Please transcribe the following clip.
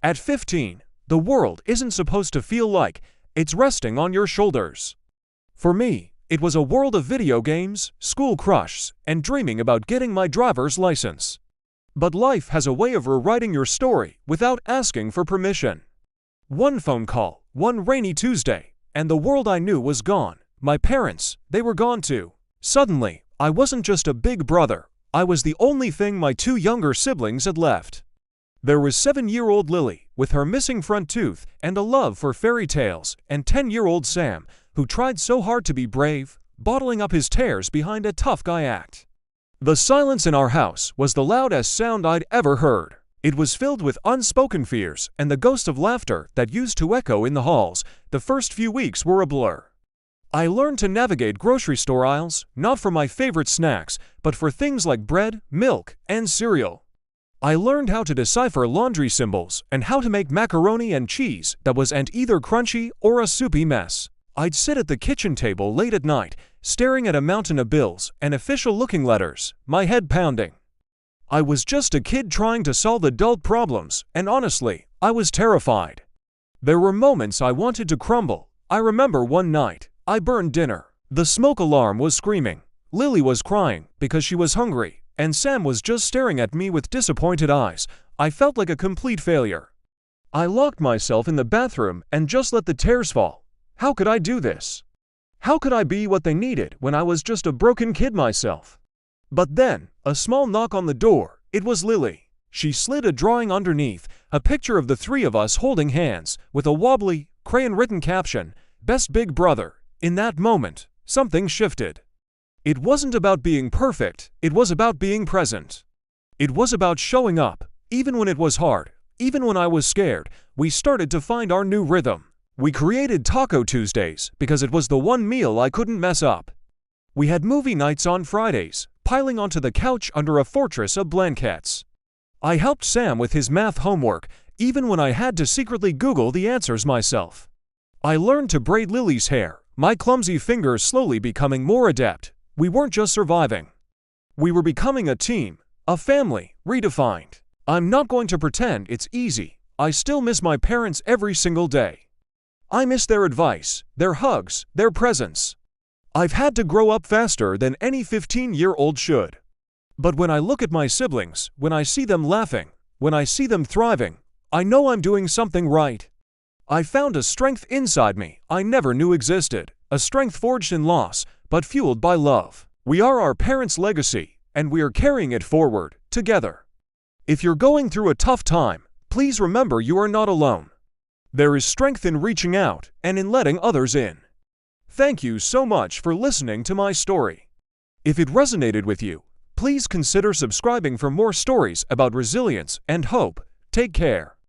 At 15, the world isn't supposed to feel like it's resting on your shoulders. For me, it was a world of video games, school crushes, and dreaming about getting my driver's license. But life has a way of rewriting your story without asking for permission. One phone call, one rainy Tuesday, and the world I knew was gone. My parents, they were gone too. Suddenly, I wasn't just a big brother, I was the only thing my two younger siblings had left. There was 7-year-old Lily, with her missing front tooth and a love for fairy tales, and 10-year-old Sam, who tried so hard to be brave, bottling up his tears behind a tough guy act. The silence in our house was the loudest sound I'd ever heard. It was filled with unspoken fears and the ghost of laughter that used to echo in the halls. The first few weeks were a blur. I learned to navigate grocery store aisles, not for my favorite snacks, but for things like bread, milk, and cereal. I learned how to decipher laundry symbols and how to make macaroni and cheese that wasn't either crunchy or a soupy mess. I'd sit at the kitchen table late at night, staring at a mountain of bills and official-looking letters, my head pounding. I was just a kid trying to solve adult problems, and honestly, I was terrified. There were moments I wanted to crumble. I remember one night, I burned dinner. The smoke alarm was screaming. Lily was crying because she was hungry, and Sam was just staring at me with disappointed eyes. I felt like a complete failure. I locked myself in the bathroom and just let the tears fall. How could I do this? How could I be what they needed when I was just a broken kid myself? But then, a small knock on the door. It was Lily. She slid a drawing underneath, a picture of the three of us holding hands, with a wobbly, crayon-written caption, "Best Big Brother." In that moment, something shifted. It wasn't about being perfect, it was about being present. It was about showing up, even when it was hard, even when I was scared. We started to find our new rhythm. We created Taco Tuesdays because it was the one meal I couldn't mess up. We had movie nights on Fridays, piling onto the couch under a fortress of blankets. I helped Sam with his math homework, even when I had to secretly Google the answers myself. I learned to braid Lily's hair, my clumsy fingers slowly becoming more adept. We weren't just surviving. We were becoming a team, a family, redefined. I'm not going to pretend it's easy. I still miss my parents every single day. I miss their advice, their hugs, their presence. I've had to grow up faster than any 15-year-old should. But when I look at my siblings, when I see them laughing, when I see them thriving, I know I'm doing something right. I found a strength inside me I never knew existed, a strength forged in loss, but fueled by love. We are our parents' legacy, and we are carrying it forward, together. If you're going through a tough time, please remember you are not alone. There is strength in reaching out and in letting others in. Thank you so much for listening to my story. If it resonated with you, please consider subscribing for more stories about resilience and hope. Take care.